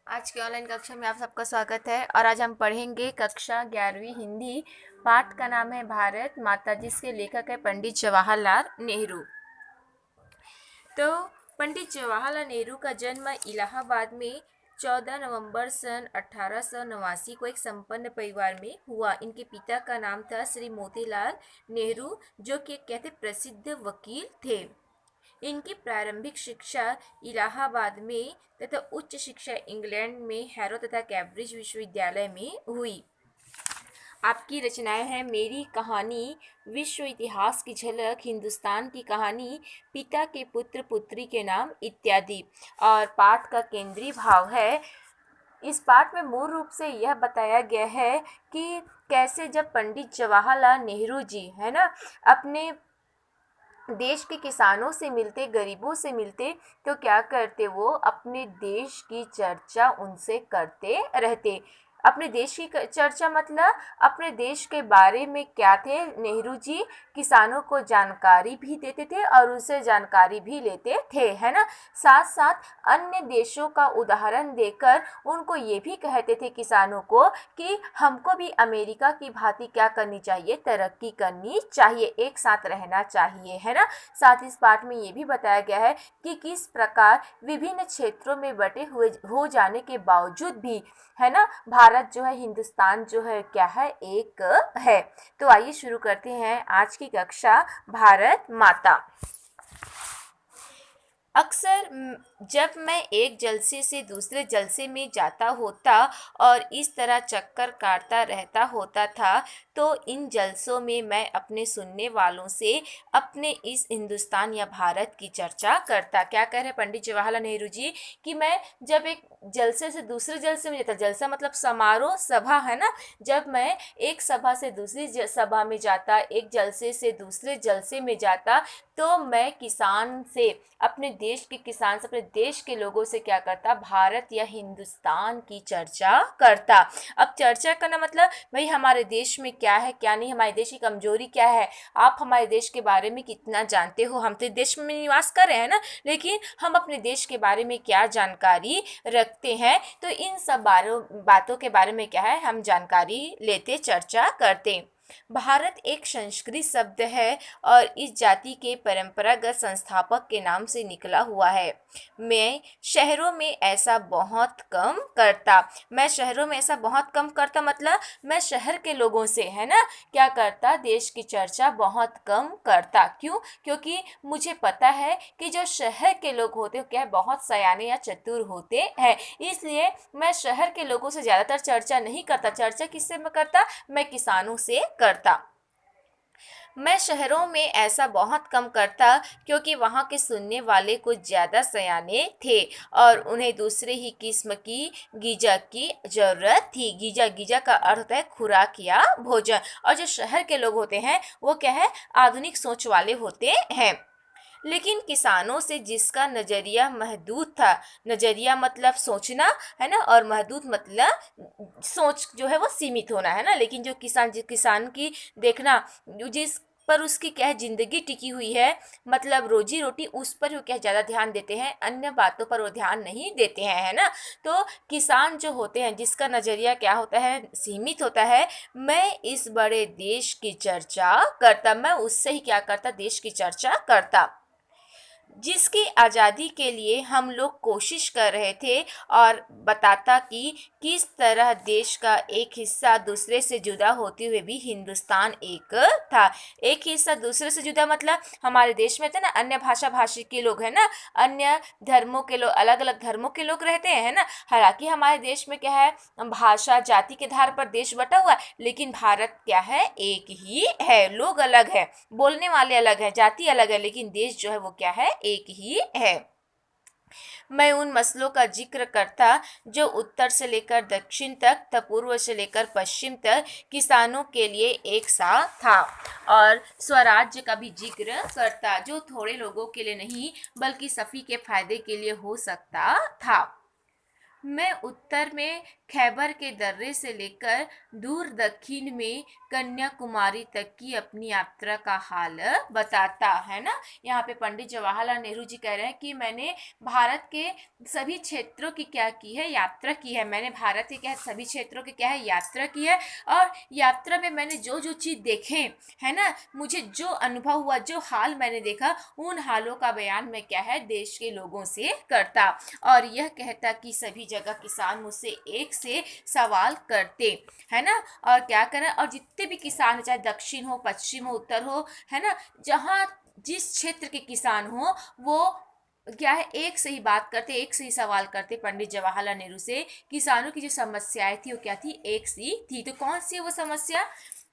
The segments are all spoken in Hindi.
आज की ऑनलाइन कक्षा में आप सबका स्वागत है और आज हम पढ़ेंगे कक्षा 11वीं हिंदी। पाठ का नाम है भारत माता, जिसके लेखक है पंडित जवाहरलाल नेहरू। तो पंडित जवाहरलाल नेहरू का जन्म इलाहाबाद में 14 नवंबर सन 1889 को एक संपन्न परिवार में हुआ। इनके पिता का नाम था श्री मोतीलाल नेहरू, जो कि कहते प्रसिद्ध वकील थे। इनकी प्रारंभिक शिक्षा इलाहाबाद में तथा उच्च शिक्षा इंग्लैंड में हैरो तथा कैम्ब्रिज विश्वविद्यालय में हुई। आपकी रचनाएं हैं मेरी कहानी, विश्व इतिहास की झलक, हिंदुस्तान की कहानी, पिता के पुत्र पुत्री के नाम इत्यादि। और पाठ का केंद्रीय भाव है, इस पाठ में मूल रूप से यह बताया गया है कि कैसे जब पंडित जवाहरलाल नेहरू जी है ना अपने देश के किसानों से मिलते, गरीबों से मिलते, तो क्या करते, वो अपने देश की चर्चा उनसे करते रहते। अपने देश की चर्चा मतलब अपने देश के बारे में क्या थे, नेहरू जी किसानों को जानकारी भी देते थे और उनसे जानकारी भी लेते थे, है ना। साथ साथ अन्य देशों का उदाहरण देकर उनको ये भी कहते थे किसानों को कि हमको भी अमेरिका की भांति क्या करनी चाहिए, तरक्की करनी चाहिए, एक साथ रहना चाहिए, है ना। साथ इस पाठ में ये भी बताया गया है कि किस प्रकार विभिन्न क्षेत्रों में बटे हुए हो जाने के बावजूद भी, है ना, भारत जो है, हिंदुस्तान जो है, क्या है, एक है। तो आइए शुरू करते हैं आज की कक्षा भारत माता। अक्सर जब मैं एक जलसे से दूसरे जलसे में जाता होता और इस तरह चक्कर काटता रहता होता था, तो इन जलसों में मैं अपने सुनने वालों से अपने इस हिंदुस्तान या भारत की चर्चा करता। क्या कह रहे पंडित जवाहरलाल नेहरू जी कि मैं जब एक जलसे से दूसरे जलसे में जाता, जलसा मतलब समारोह, सभा, है ना, जब मैं एक सभा से दूसरी सभा में जाता, एक जलसे से दूसरे जलसे में जाता, तो मैं किसान से, अपने देश के किसान से, अपने देश के लोगों से क्या करता, भारत या हिंदुस्तान की चर्चा करता। अब चर्चा करना मतलब भाई हमारे देश में क्या है, क्या नहीं, हमारे देश की कमजोरी क्या है, आप हमारे देश के बारे में कितना जानते हो। हम तो देश में निवास कर रहे हैं ना, लेकिन हम अपने देश के बारे में क्या जानकारी रखते हैं, तो इन सब बातों के बारे में क्या है, हम जानकारी लेते, चर्चा करते। भारत एक संस्कृत शब्द है और इस जाति के परंपरागत संस्थापक के नाम से निकला हुआ है। मैं शहरों में ऐसा बहुत कम करता, मतलब मैं शहर के लोगों से, है ना, क्या करता, देश की चर्चा बहुत कम करता। क्यों? क्योंकि मुझे पता है कि जो शहर के लोग होते हैं क्या है, बहुत सयाने या चतुर होते हैं, इसलिए मैं शहर के लोगों से ज़्यादातर चर्चा नहीं करता। चर्चा किससे मैं करता, मैं किसानों से करता। मैं शहरों में ऐसा बहुत कम करता क्योंकि वहाँ के सुनने वाले कुछ ज़्यादा सयाने थे और उन्हें दूसरे ही किस्म की गीजा की ज़रूरत थी। गीजा, गीजा का अर्थ होता है खुराक या भोजन, और जो शहर के लोग होते हैं वो क्या है, आधुनिक सोच वाले होते हैं। लेकिन किसानों से जिसका नज़रिया महदूद था, नज़रिया मतलब सोचना, है ना, और महदूद मतलब सोच जो है वो सीमित होना, है ना। लेकिन जो किसान की देखना, जिस पर उसकी क्या है, ज़िंदगी टिकी हुई है, मतलब रोजी रोटी, उस पर वो क्या ज़्यादा ध्यान देते हैं, अन्य बातों पर वो ध्यान नहीं देते हैं, है ना। तो किसान जो होते हैं, जिसका नज़रिया क्या होता है, सीमित होता है, मैं इस बड़े देश की चर्चा करता, मैं उससे ही क्या करता, देश की चर्चा करता, जिसकी आज़ादी के लिए हम लोग कोशिश कर रहे थे, और बताता कि किस तरह देश का एक हिस्सा दूसरे से जुदा होते हुए भी हिंदुस्तान एक था। एक हिस्सा दूसरे से जुदा मतलब हमारे देश में थे ना अन्य भाषा भाषी के लोग, है ना, अन्य धर्मों के लोग, अलग अलग धर्मों के लोग रहते हैं, है ना। हालांकि हमारे देश में क्या है, भाषा जाति के आधार पर देश बटा हुआ है, लेकिन भारत क्या है, एक ही है। लोग अलग है, बोलने वाले अलग है, जाति अलग है, लेकिन देश जो है वो क्या है, एक ही है। मैं उन मसलों का जिक्र करता जो उत्तर से लेकर दक्षिण तक था, पूर्व से लेकर पश्चिम तक किसानों के लिए एक सा था, और स्वराज्य का भी जिक्र करता जो थोड़े लोगों के लिए नहीं बल्कि सभी के फायदे के लिए हो सकता था। मैं उत्तर में खैबर के दर्रे से लेकर दूर दक्षिण में कन्याकुमारी तक की अपनी यात्रा का हाल बताता है ना। यहाँ पे पंडित जवाहरलाल नेहरू जी कह रहे हैं कि मैंने भारत के सभी क्षेत्रों की क्या की है, यात्रा की है। मैंने भारत के क्या है, सभी क्षेत्रों की क्या है, यात्रा की है। और यात्रा में मैंने जो जो चीज़ देखे है ना, मुझे जो अनुभव हुआ, जो हाल मैंने देखा, उन हालों का बयान मैं क्या है, देश के लोगों से करता। और यह कहता कि सभी जगह किसान मुझसे एक से सवाल करते है ना। और क्या करें, और जितने भी किसान हैं, चाहे दक्षिण हो, पश्चिम हो, उत्तर हो, है ना, जहाँ जिस क्षेत्र के किसान हो, वो क्या है, एक से ही बात करते, एक से ही सवाल करते पंडित जवाहरलाल नेहरू से। किसानों की जो समस्याएं थी वो क्या थी, एक सी थी। तो कौन सी है वो समस्या,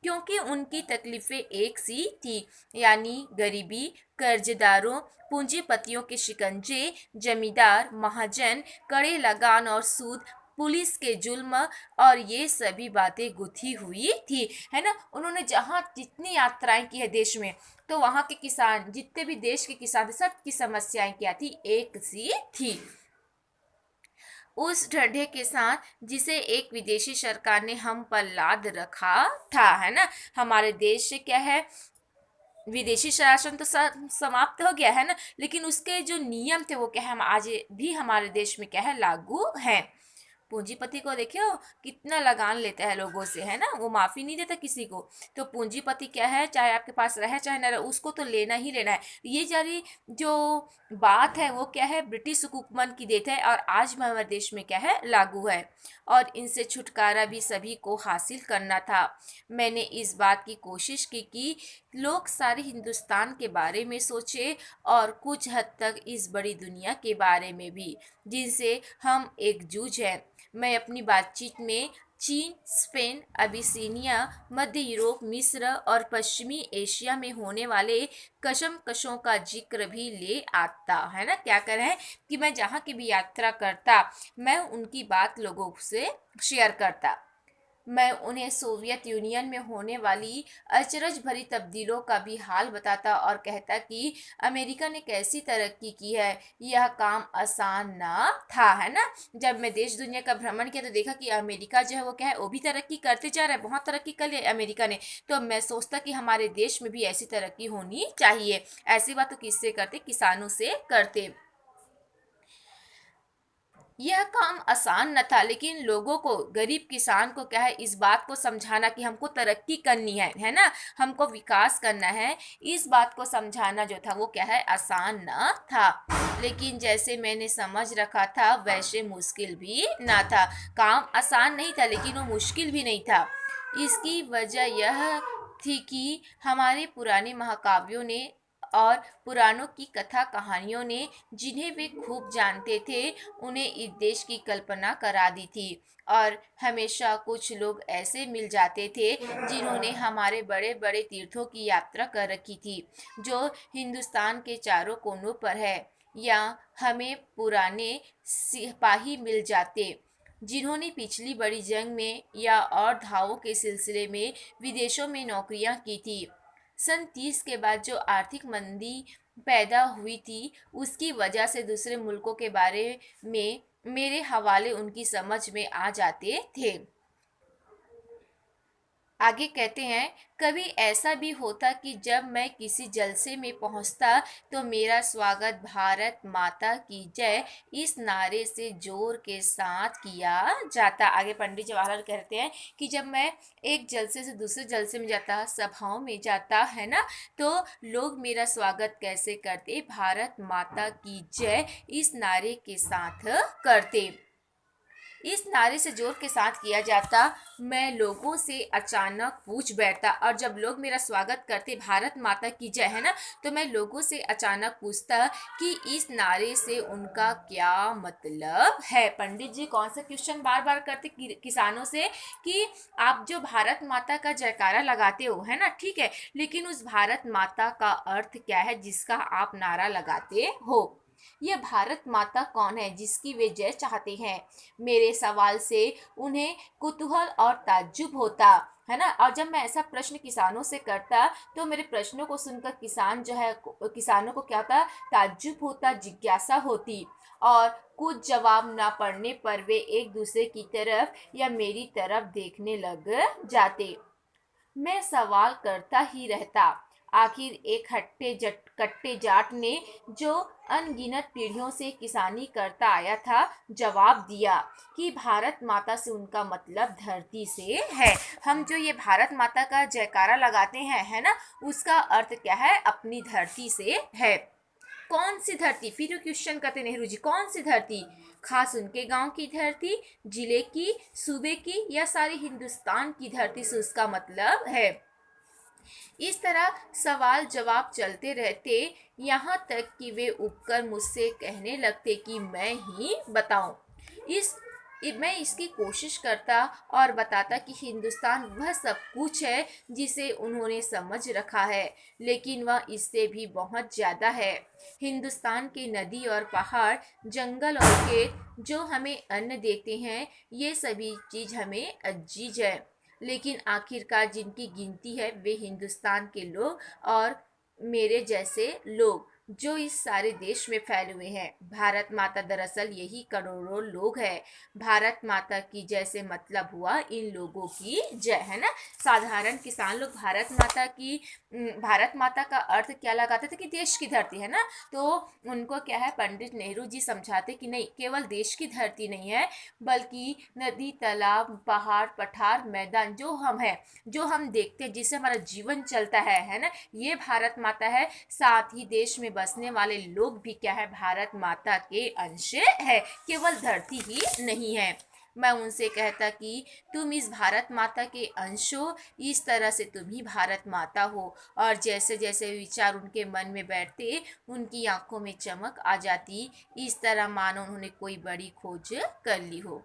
क्योंकि उनकी तकलीफें एक सी थी, यानी गरीबी, कर्जदारों, पूंजीपतियों के शिकंजे, जमींदार, महाजन, कड़े लगान और सूद, पुलिस के जुल्म, और ये सभी बातें गुथी हुई थी, है ना। उन्होंने जहाँ जितनी यात्राएं की है देश में, तो वहाँ के किसान, जितने भी देश के किसान थे, सबकी समस्याएं क्या थी, एक सी थी। उस ढर्ढे के साथ जिसे एक विदेशी सरकार ने हम पर लाद रखा था, है ना। हमारे देश से क्या है, विदेशी शासन तो समाप्त हो गया है ना, लेकिन उसके जो नियम थे वो क्या है, हम आज भी हमारे देश में क्या है, लागू हैं। पूंजीपति को देखियो कितना लगान लेता है लोगों से, है ना, वो माफी नहीं देता किसी को। तो पूंजीपति क्या है, चाहे आपके पास रहे चाहे न रहे, उसको तो लेना ही लेना है। ये जारी जो बात है वो क्या है, ब्रिटिश हुकूमत की देते हैं, और आज भी हमारे देश में क्या है, लागू है। और इनसे छुटकारा भी सभी को हासिल करना था। मैंने इस बात की कोशिश की कि लोग सारे हिंदुस्तान के बारे में सोचे, और कुछ हद तक इस बड़ी दुनिया के बारे में भी, जिनसे हम एकजुट हैं। मैं अपनी बातचीत में चीन, स्पेन, अबिसिनिया, मध्य यूरोप, मिस्र और पश्चिमी एशिया में होने वाले कशमकशों का जिक्र भी ले आता, है ना। क्या कर रहे हैं कि मैं जहाँ की भी यात्रा करता, मैं उनकी बात लोगों से शेयर करता। मैं उन्हें सोवियत यूनियन में होने वाली अचरज भरी तब्दीलों का भी हाल बताता, और कहता कि अमेरिका ने कैसी तरक्की की है, यह काम आसान ना था, है ना। जब मैं देश दुनिया का भ्रमण किया तो देखा कि अमेरिका जो है वो क्या है, वो भी तरक्की करते जा रहा है, बहुत तरक्की कर लिया अमेरिका ने। तो मैं सोचता कि हमारे देश में भी ऐसी तरक्की होनी चाहिए। ऐसी बात तो किससे करते, किसानों से करते। यह काम आसान न था, लेकिन लोगों को, गरीब किसान को क्या है, इस बात को समझाना कि हमको तरक्की करनी है ना, हमको विकास करना है, इस बात को समझाना जो था वो क्या है, आसान न था। लेकिन जैसे मैंने समझ रखा था वैसे मुश्किल भी ना था। काम आसान नहीं था, लेकिन वो मुश्किल भी नहीं था। इसकी वजह यह थी कि हमारे पुराने महाकाव्यों ने और पुराणों की कथा कहानियों ने, जिन्हें वे खूब जानते थे, उन्हें इस देश की कल्पना करा दी थी। और हमेशा कुछ लोग ऐसे मिल जाते थे जिन्होंने हमारे बड़े बड़े तीर्थों की यात्रा कर रखी थी, जो हिंदुस्तान के चारों कोनों पर है। या हमें पुराने सिपाही मिल जाते जिन्होंने पिछली बड़ी जंग में या और धावों के सिलसिले में विदेशों में नौकरियां की थी। सन 30 के बाद जो आर्थिक मंदी पैदा हुई थी, उसकी वजह से दूसरे मुल्कों के बारे में मेरे हवाले उनकी समझ में आ जाते थे। आगे कहते हैं, कभी ऐसा भी होता कि जब मैं किसी जलसे में पहुंचता, तो मेरा स्वागत भारत माता की जय इस नारे से जोर के साथ किया जाता। आगे पंडित जवाहरलाल कहते हैं कि जब मैं एक जलसे से दूसरे जलसे में जाता, सभाओं में जाता, है ना, तो लोग मेरा स्वागत कैसे करते, भारत माता की जय इस नारे के साथ करते। इस नारे से जोर के साथ किया जाता। मैं लोगों से अचानक पूछ बैठता, और जब लोग मेरा स्वागत करते, भारत माता की जय, है ना, तो मैं लोगों से अचानक पूछता कि इस नारे से उनका क्या मतलब है। पंडित जी कौन सा क्वेश्चन बार बार करते किसानों से, कि आप जो भारत माता का जयकारा लगाते हो, है ना, ठीक है, लेकिन उस भारत माता का अर्थ क्या है जिसका आप नारा लगाते हो। यह भारत माता कौन है जिसकी वे जय चाहते हैं? मेरे सवाल से उन्हें कुतूहल और ताज्जुब होता, है ना। और जब मैं ऐसा प्रश्न किसानों से करता तो मेरे प्रश्नों को सुनकर किसानों को क्या होता, ताज्जुब होता, जिज्ञासा होती। और कुछ जवाब ना पड़ने पर वे एक दूसरे की तरफ या मेरी तरफ देखने लग जाते। मैं सवाल करता ही रहता। आखिर एक कट्टे जाट ने, जो अनगिनत पीढ़ियों से किसानी करता आया था, जवाब दिया कि भारत माता से उनका मतलब धरती से है। हम जो ये भारत माता का जयकारा लगाते हैं, है ना, उसका अर्थ क्या है? अपनी धरती से है। कौन सी धरती? फिर क्वेश्चन करते नेहरू जी, कौन सी धरती? खास उनके गांव की धरती, जिले की, सूबे की, या सारी हिंदुस्तान की धरती से उसका मतलब है। इस तरह सवाल जवाब चलते रहते, यहाँ तक कि वे उबकर मुझसे कहने लगते कि मैं ही बताऊं। मैं इसकी कोशिश करता और बताता कि हिंदुस्तान वह सब कुछ है जिसे उन्होंने समझ रखा है, लेकिन वह इससे भी बहुत ज़्यादा है। हिंदुस्तान के नदी और पहाड़, जंगल और खेत जो हमें अन्न देते हैं, ये सभी चीज़ हमें अजीज है। लेकिन आखिरकार जिनकी गिनती है वे हिंदुस्तान के लोग और मेरे जैसे लोग, जो इस सारे देश में फैले हुए हैं। भारत माता दरअसल यही करोड़ों लोग हैं। भारत माता की जय से मतलब हुआ इन लोगों की जय, है ना। साधारण किसान लोग भारत माता का अर्थ क्या लगाते थे कि देश की धरती, है ना। तो उनको क्या है, पंडित नेहरू जी समझाते कि नहीं, केवल देश की धरती नहीं है, बल्कि नदी, तालाब, पहाड़, पठार, मैदान जो हम देखते हैं, जिससे हमारा जीवन चलता है ना, ये भारत माता है। साथ ही देश में बसने वाले लोग भी क्या है, भारत माता के अंश है, केवल धरती ही नहीं है। मैं उनसे कहता कि तुम इस भारत माता के अंश हो, इस तरह से तुम ही भारत माता हो। और जैसे जैसे विचार उनके मन में बैठते, उनकी आंखों में चमक आ जाती, इस तरह मानो उन्होंने कोई बड़ी खोज कर ली हो।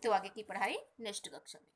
तो आगे की पढ़ाई नेक्स्ट कक्षा में।